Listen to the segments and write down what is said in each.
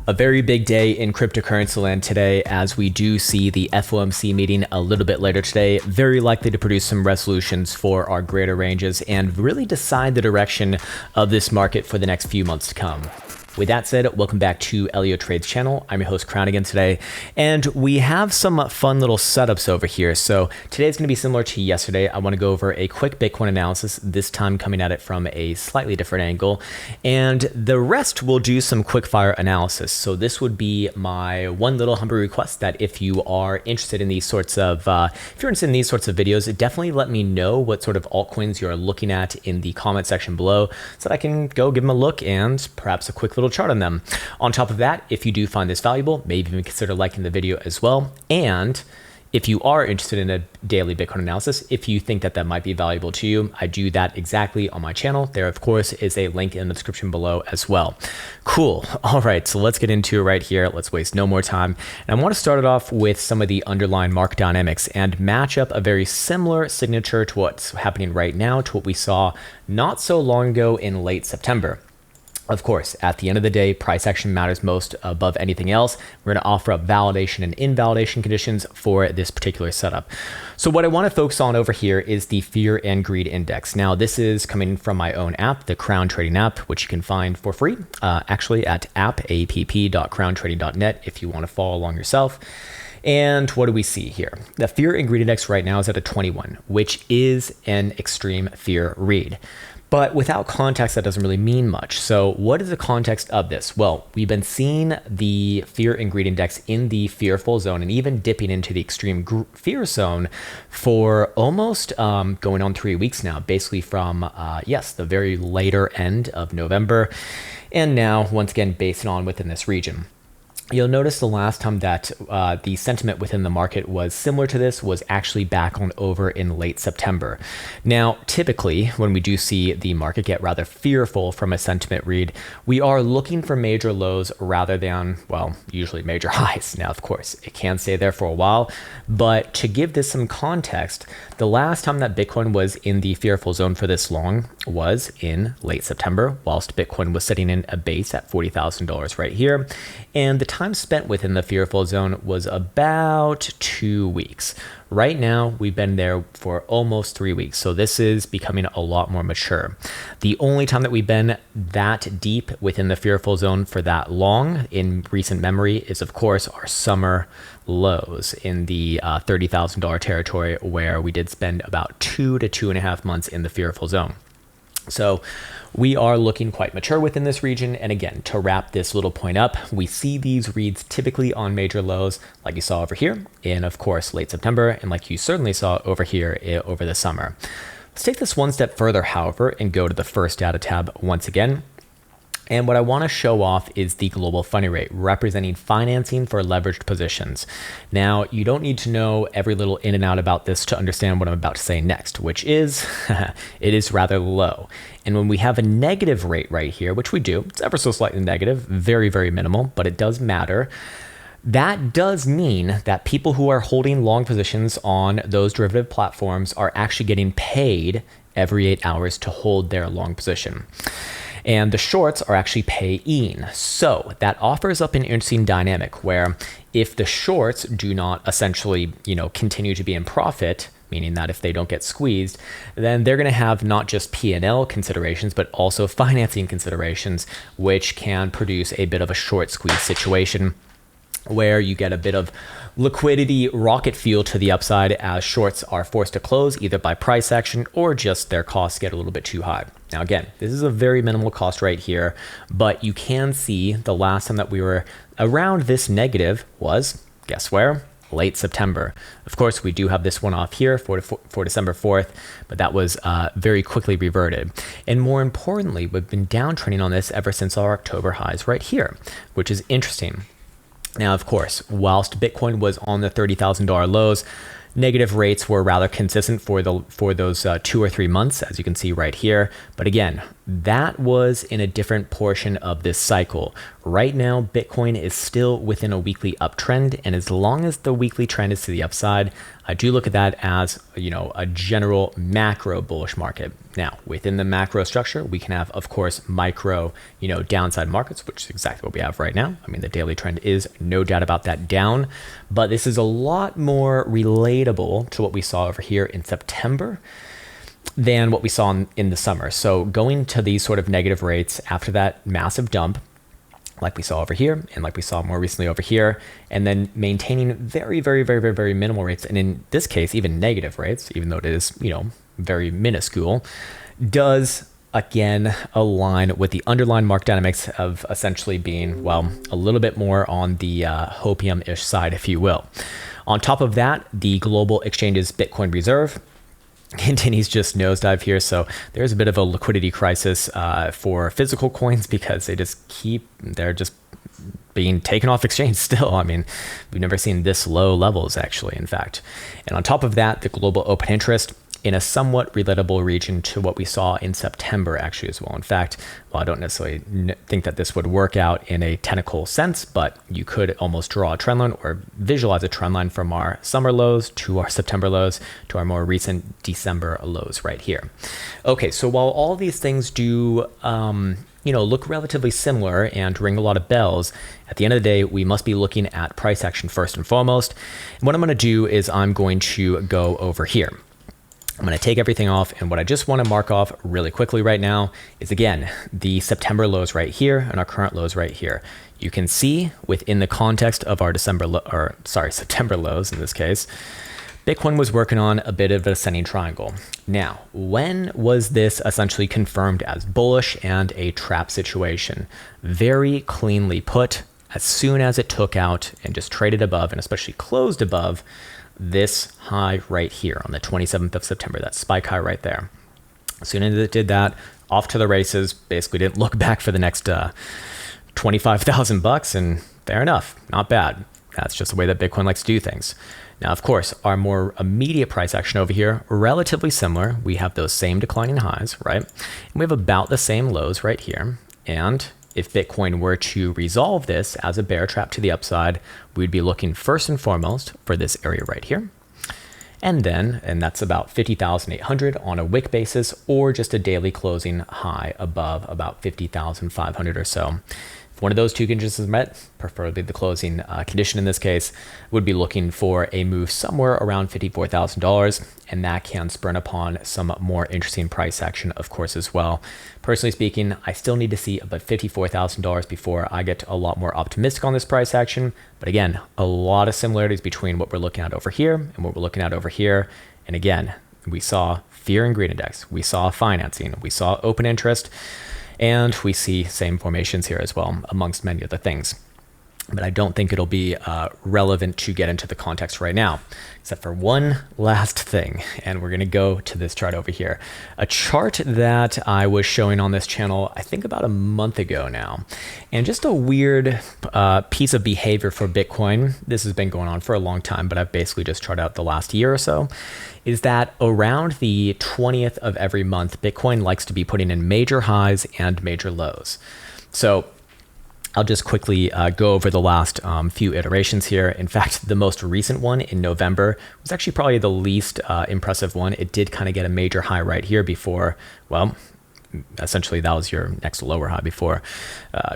A very big day in cryptocurrency land today, as we do see the FOMC meeting a little bit later today, very likely to produce some resolutions for our greater ranges and really decide the direction of this market for the next few months to come. With that said, welcome back to EllioTrades channel. I'm your host Krown again today, and we have some fun little setups over here. So today's going to be similar to yesterday. I want to go over a quick Bitcoin analysis, this time coming at it from a slightly different angle, and the rest will do some quick fire analysis. So this would be my one little humble request that if you are interested in these sorts of, videos, definitely let me know what sort of altcoins you're looking at in the comment section below so that I can go give them a look and perhaps a quick little chart on them. On top of that, if you do find this valuable, maybe even consider liking the video as well. And if you are interested in a daily Bitcoin analysis, if you think that that might be valuable to you, I do that exactly on my channel. There, of course, is a link in the description below as well. Cool. All right, so let's get into it right here. Let's waste no more time. And I want to start it off with some of the underlying market dynamics and match up a very similar signature to what's happening right now to what we saw not so long ago in late September. Of course, at the end of the day, price action matters most above anything else. We're going to offer up validation and invalidation conditions for this particular setup. So what I want to focus on over here is the fear and greed index. Now, this is coming from my own app, the Krown trading app, which you can find for free, actually at app.krowntrading.net if you want to follow along yourself. And what do we see here? The fear and greed index right now is at a 21, which is an extreme fear read. But without context, that doesn't really mean much. So what is the context of this? Well, we've been seeing the fear and greed index in the fearful zone and even dipping into the extreme fear zone for almost going on 3 weeks now, basically from, the very later end of November. And now, once again, based on within this region. You'll notice the last time that the sentiment within the market was similar to this was actually back on over in late September. Now, typically, when we do see the market get rather fearful from a sentiment read, we are looking for major lows rather than, well, usually major highs. Now, of course, it can stay there for a while, but to give this some context, the last time that Bitcoin was in the fearful zone for this long was in late September, whilst Bitcoin was sitting in a base at $40,000 right here. And the time spent within the fearful zone was about 2 weeks. Right now, we've been there for almost 3 weeks. So this is becoming a lot more mature. The only time that we've been that deep within the fearful zone for that long in recent memory is, of course, our summer lows in the $30,000 territory, where we did spend about 2 to 2.5 months in the fearful zone. So we are looking quite mature within this region. And again, to wrap this little point up, we see these reads typically on major lows, like you saw over here in, of course, late September, and like you certainly saw over here over the summer. Let's take this one step further, however, and go to the first data tab once again. And what I want to show off is the global funding rate, representing financing for leveraged positions. Now, you don't need to know every little in and out about this to understand what I'm about to say next, which is it is rather low. And when we have a negative rate right here, which we do, it's ever so slightly negative, very, very minimal, but it does matter. That does mean that people who are holding long positions on those derivative platforms are actually getting paid every 8 hours to hold their long position. And the shorts are actually paying. So that offers up an interesting dynamic where if the shorts do not essentially, continue to be in profit, meaning that if they don't get squeezed, then they're going to have not just P&L considerations, but also financing considerations, which can produce a bit of a short squeeze situation where you get a bit of liquidity rocket fuel to the upside as shorts are forced to close either by price action or just their costs get a little bit too high. Now, again, this is a very minimal cost right here, but you can see the last time that we were around this negative was, guess where? Late September. Of course, we do have this one off here for December 4th, but that was very quickly reverted. And more importantly, we've been downtrending on this ever since our October highs right here, which is interesting. Now, of course, whilst Bitcoin was on the $30,000 lows, negative rates were rather consistent for those 2 or 3 months, as you can see right here. But again, that was in a different portion of this cycle. Right now, Bitcoin is still within a weekly uptrend, and as long as the weekly trend is to the upside, I do look at that as, a general macro bullish market. Now, within the macro structure, we can have, of course, micro, downside markets, which is exactly what we have right now. I mean, the daily trend is no doubt about that down, but this is a lot more relatable to what we saw over here in September than what we saw in the summer. So going to these sort of negative rates after that massive dump, like we saw over here and like we saw more recently over here, and then maintaining very, very, very, very, very minimal rates. And in this case, even negative rates, even though it is, very minuscule, does again align with the underlying market dynamics of essentially being, well, a little bit more on the hopium-ish side, if you will. On top of that, the global exchange's Bitcoin reserve continues just nosedive here. So there's a bit of a liquidity crisis for physical coins because they're just being taken off exchange still. I mean, we've never seen this low levels actually, in fact. And on top of that, the global open interest in a somewhat relatable region to what we saw in September actually as well. In fact, well, I don't necessarily think that this would work out in a technical sense, but you could almost draw a trend line or visualize a trend line from our summer lows to our September lows to our more recent December lows right here. Okay, so while all these things do look relatively similar and ring a lot of bells, at the end of the day, we must be looking at price action first and foremost. And what I'm going to do is I'm going to go over here. I'm going to take everything off, and what I just want to mark off really quickly right now is, again, the September lows right here and our current lows right here. You can see within the context of our September lows in this case, Bitcoin was working on a bit of an ascending triangle. Now, when was this essentially confirmed as bullish and a trap situation? Very cleanly put, as soon as it took out and just traded above, and especially closed above this high right here on the 27th of September, that spike high right there. As soon as it did that, off to the races, basically didn't look back for the next 25,000 bucks, and fair enough, not bad. That's just the way that Bitcoin likes to do things. Now, of course, our more immediate price action over here, relatively similar. We have those same declining highs, right? And we have about the same lows right here. And if Bitcoin were to resolve this as a bear trap to the upside, we'd be looking first and foremost for this area right here. And that's about 50,800 on a wick basis, or just a daily closing high above about 50,500 or so. If one of those two conditions is met, preferably the closing condition in this case, would be looking for a move somewhere around $54,000, and that can spurn upon some more interesting price action, of course, as well. Personally speaking, I still need to see about $54,000 before I get a lot more optimistic on this price action. But again, a lot of similarities between what we're looking at over here and what we're looking at over here. And again, we saw fear and greed index, we saw financing, we saw open interest, and we see same formations here as well, amongst many other things. But I don't think it'll be relevant to get into the context right now, except for one last thing. And we're going to go to this chart over here. A chart that I was showing on this channel, I think about a month ago now. And just a weird piece of behavior for Bitcoin. This has been going on for a long time, but I've basically just charted out the last year or so. Is that around the 20th of every month, Bitcoin likes to be putting in major highs and major lows. So I'll just quickly go over the last few iterations here. In fact, the most recent one in November was actually probably the least impressive one. It did kind of get a major high right here before, well, essentially that was your next lower high before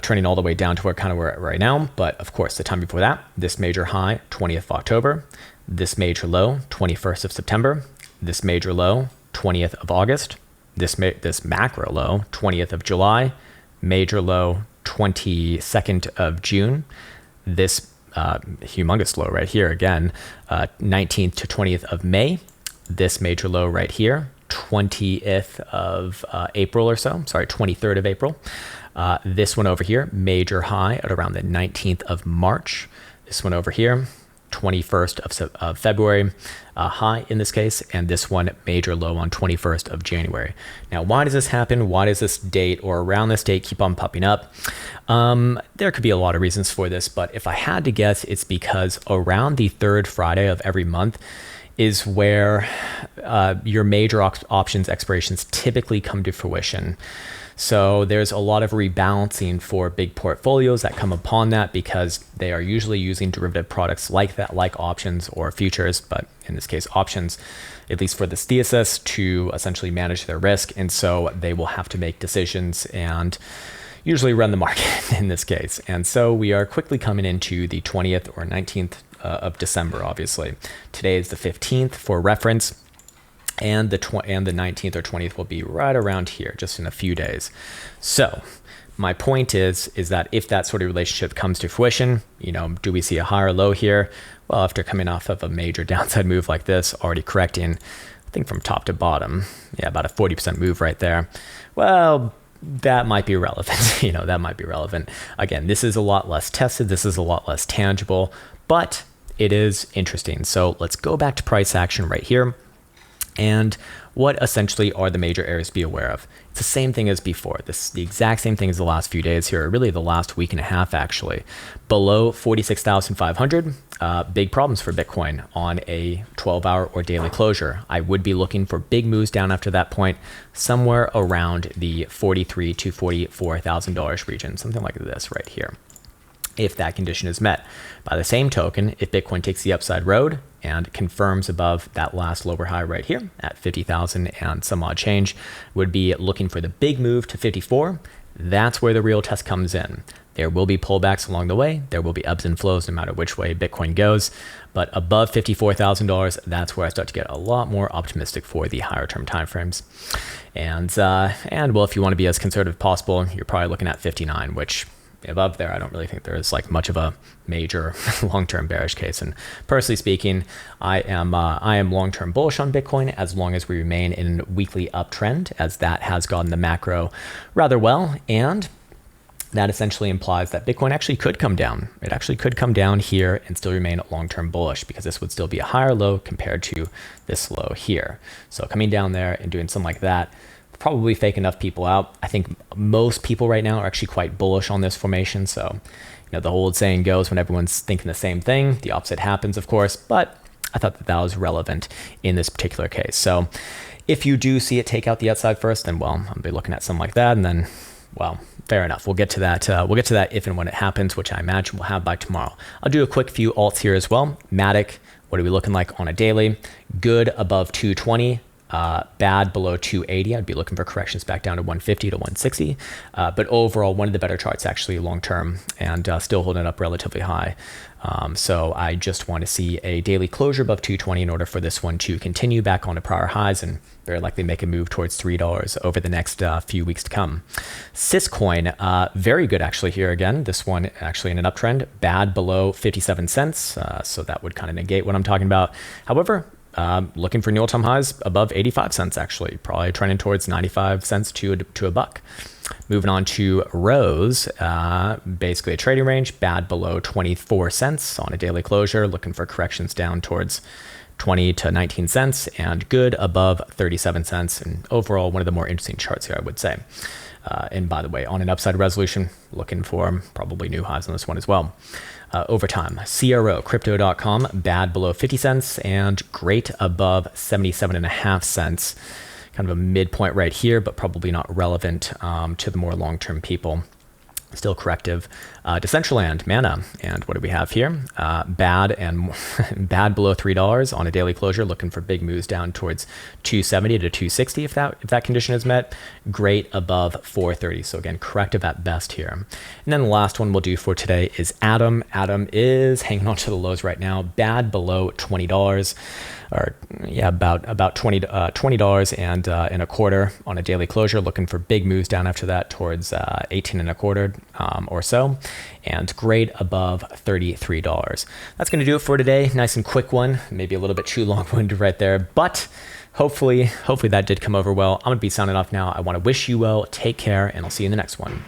trending all the way down to where we're at right now. But of course, the time before that, this major high, 20th of October, this major low, 21st of September, this major low, 20th of August, this macro low, 20th of July, major low, 22nd of June, this humongous low right here again, 19th to 20th of May, this major low right here, 20th of April or so, sorry, 23rd of April, this one over here, major high at around the 19th of March, this one over here, 21st of February, high in this case, and this one major low on 21st of January. Now, why does this happen? Why does this date or around this date keep on popping up? There could be a lot of reasons for this, but if I had to guess, it's because around the third Friday of every month is where your major options expirations typically come to fruition. So there's a lot of rebalancing for big portfolios that come upon that because they are usually using derivative products like that, like options or futures, but in this case, options, at least for this thesis, to essentially manage their risk. And so they will have to make decisions and usually run the market in this case. And so we are quickly coming into the 20th or 19th of December, obviously. Today is the 15th for reference. And the 19th or 20th will be right around here, just in a few days. So my point is that if that sort of relationship comes to fruition, do we see a higher low here? Well, after coming off of a major downside move like this, already correcting, I think from top to bottom, about a 40% move right there. Well, that might be relevant. That might be relevant. Again, this is a lot less tested. This is a lot less tangible, but it is interesting. So let's go back to price action right here. And what essentially are the major areas to be aware of? It's the same thing as before. The exact same thing as the last few days here, or really the last week and a half actually. Below 46,500, big problems for Bitcoin on a 12-hour or daily closure. I would be looking for big moves down after that point, somewhere around the $43,000 to $44,000 region, something like this right here, if that condition is met. By the same token, if Bitcoin takes the upside road and confirms above that last lower high right here at 50,000 and some odd change, would be looking for the big move to 54. That's where the real test comes in. There will be pullbacks along the way. There will be ebbs and flows no matter which way Bitcoin goes. But above $54,000, that's where I start to get a lot more optimistic for the higher term timeframes. And well, if you want to be as conservative as possible, you're probably looking at 59, which above there, I don't really think there's like much of a major long-term bearish case. And personally speaking, I am long-term bullish on Bitcoin as long as we remain in a weekly uptrend, as that has gotten the macro rather well. And that essentially implies that Bitcoin actually could come down. It actually could come down here and still remain long-term bullish, because this would still be a higher low compared to this low here. So coming down there and doing something like that, probably fake enough people out. I think most people right now are actually quite bullish on this formation. So, the old saying goes, when everyone's thinking the same thing, the opposite happens, of course. But I thought that was relevant in this particular case. So if you do see it take out the outside first, then, well, I'll be looking at something like that. And then, well, fair enough. We'll get to that. We'll get to that if and when it happens, which I imagine we'll have by tomorrow. I'll do a quick few alts here as well. Matic, what are we looking like on a daily? Good above 220. Bad below 280. I'd be looking for corrections back down to 150 to 160. But overall, one of the better charts actually long term, and still holding up relatively high. So I just want to see a daily closure above 220 in order for this one to continue back onto prior highs and very likely make a move towards $3 over the next few weeks to come. Syscoin, very good actually here again. This one actually in an uptrend. Bad below 57 cents. So that would kind of negate what I'm talking about. However, looking for new all-time highs above 85 cents, actually, probably trending towards 95 cents to a buck. Moving on to Rose, basically a trading range, bad below 24 cents on a daily closure, looking for corrections down towards 20 to 19 cents, and good above 37 cents. And overall, one of the more interesting charts here, I would say. And by the way, on an upside resolution, looking for probably new highs on this one as well. Over time, CRO, crypto.com, bad below 50 cents and great above 77.5 cents. Kind of a midpoint right here, but probably not relevant to the more long-term people. Still corrective. Decentraland, Mana, and what do we have here? Bad below $3 on a daily closure, looking for big moves down towards 270 to 260 if that condition is met. Great above 430. So again, corrective at best here. And then the last one we'll do for today is Atom. Atom is hanging on to the lows right now. Bad below $20. Or yeah, about $20 and a quarter on a daily closure, looking for big moves down after that towards 18 and a quarter or so, and great above $33. That's going to do it for today. Nice and quick one, maybe a little bit too long-winded right there, but hopefully that did come over well. I'm going to be signing off now. I want to wish you well, take care, and I'll see you in the next one.